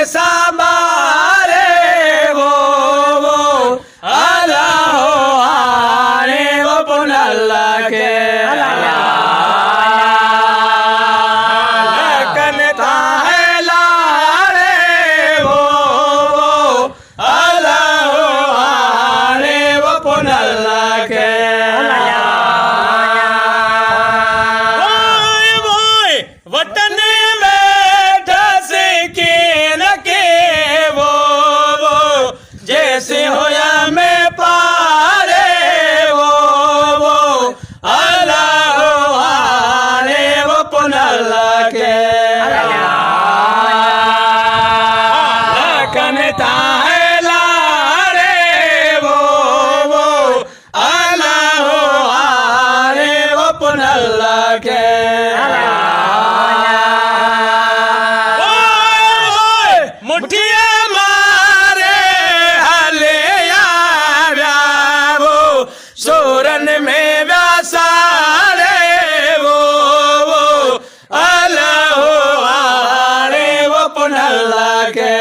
साबारे वो अल्लाह आने वो पुनल्ला के कनता है लारे वो अल्लाह आने वो पुनल्ला के वतन जैसे होया में पारे वो अल्लाह आने वो पुनल्ला के कनता है लारे वो अल्लाह आने वो पुनल्ला के मुठिया सोरन में व्यासारे वो अल्लाह आने वो पुनल्ला के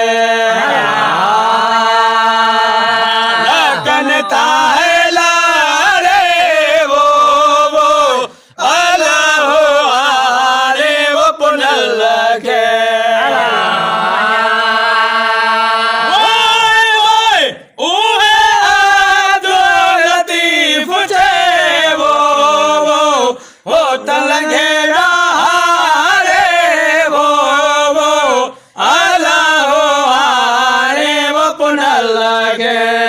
कनता है लारे वो अल्लाह आने वो पुनल्ला के तलंगेरा हारे वो अल्लाह आने वो पुनल्ला के